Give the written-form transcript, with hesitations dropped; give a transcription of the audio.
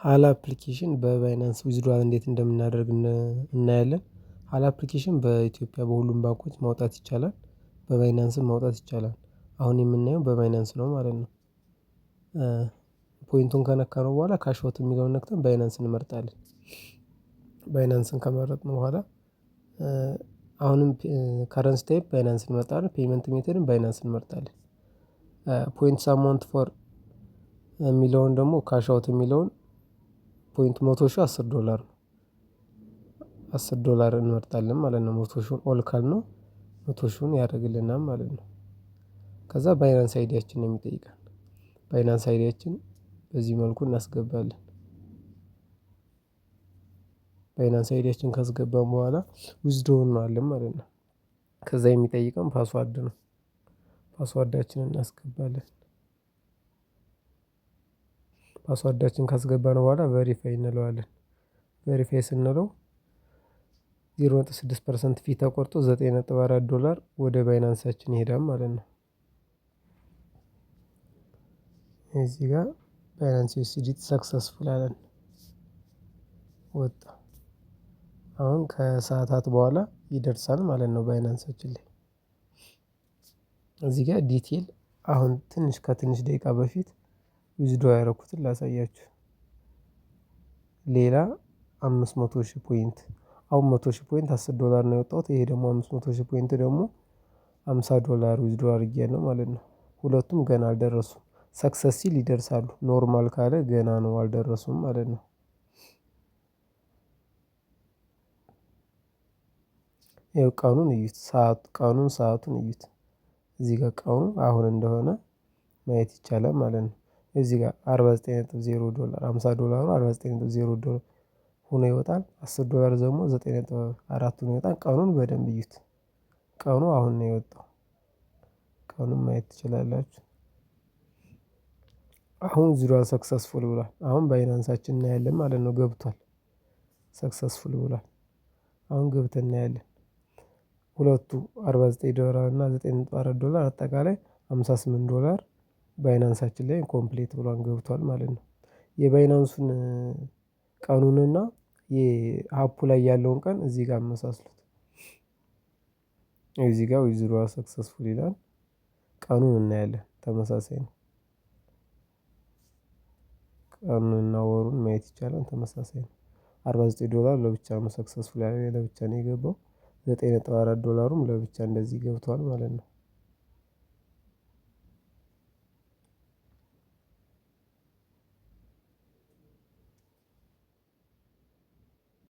ሀላ አፕሊኬሽን በባይናንስ ዊዝድሮዋል እንዴት እንደምናደርግ እናያለን። ሀላ አፕሊኬሽን በኢትዮጵያ በሁሉም ባንኮች ማውጣት ይቻላል። በባይናንስም ማውጣት ይቻላል። አሁን የምናየው በባይናንስ ነው ማለት ነው። ፖይንቱን ከነካነው በኋላ ካሽ አውት የሚለውን ነክተን ባይናንስ እንመርጣለን። ባይናንስን ከመረጥን በኋላ አሁንም ከረንሲ ታይፕ ባይናንስ እንመርጣለን ፔይመንት ሜተድን ባይናንስ እንመርጣለን። ፖይንትስ አማውንት ፎር የሚለውን ደግሞ ካሽ አውት የሚለውን ፖይንት 100 ሺህ $10 ነው። $10 እንመርጣለን ማለት ነው። 100 ሺህን ኦል ካልነው 100 ሺህን ያደርግልናል ማለት ነው። ከዛ ባይናንስ አይዲያችን ነው የሚጠይቀን። ባይናንስ አይዲያችን በዚህ መልኩ እናስገባለን። ባይናንስ አይዲያችን ካስገባን በኋላ ዊዝድሮው እንለዋለን ማለት ነው። ከዛ የሚጠይቀን ፓስዋርድ ነው። ፓስዋርዳችንን እናስገባለን። ፓስዋርዳችንን ካስገባን በኋላ ቬሪፋይ እንለዋለን። ቬሪፋይ ስንለው 0.6% ፊ ተቆርጦ $9.4 ወደ ባይናንሳችን ይሄዳል ማለት ነው። እዚህ ጋር ባይናንስ ዩኤስዲቲ ሰክሰስፉል አለን። ወጣ። አሁን ከሰአታት በኋላ ይደርሳል ማለት ነው ባይናንሳችን ላይ። እዚህ ጋር ዲቴል አሁን ከትንሽ ደቂቃ በፊት ዊዝድሮው ያደረኩትን ላሳያችሁ። ሌላ 500 ሺህ ፖይንት አሁን 100 ሺህ ፖይንት $10 ነው ያወጣሁት። ይሄ ደግሞ 500 ሺህ ፖይንት ደግሞ $50 ዊዝድሮው አድርጌያለሁ ማለት ነው። ሁለቱም ገና አልደረሱም። ሰክሰስ ሲል ይደርሳሉ ኖርማል ካለ ገና ነው አልደረሱም ማለት ነው። ይኸው ቀኑን እዩት ቀኑን ሰአቱን እዩት። እዚህ ጋር ቀኑ አሁን እንደሆነ ማየት ይቻላል ማለት ነው። እዚህ ጋር $49.0 $50 $49.0 ሆኖ ይወጣል። $10 ደግሞ 9.4 ሆኖ ይወጣል። ቀኑን በደንብ እዩት። ቀኑ አሁን ነው የወጣው። ቀኑን ማየት ትችላላችሁ። አሁን ዊዝድሮዋል ሰክሰስፉል ብሏል። አሁን ባይናንሳችን እናያለን ማለት ነው ገብቷል። ሰክሰስፉል ብሏል። አሁን ገብተን እናያለን። ሁለቱ $49 እና $9.4 አጠቃላይ $58 ባይናንሳችን ላይ ኮምፕሊት ብሏል ገብቷል ማለት ነው። የባይናንሱን ቀኑንና የአፑ ላይ ያለውን ቀን እዚህ ጋር አመሳስሉት። እዚህ ጋር ዊዝድሮዋል ሰክሰስፉል ይላል። ቀኑን እናያለን ተመሳሳይ ነው። ቀኑንና ወሩን ማየት ይቻላል ተመሳሳይ ነው። $49 ለብቻ ነው ሰክሰስፉል ያለው ለብቻ ነው የገባው። $9.4ም ለብቻ እንደዚህ ገብቷል ማለት ነው።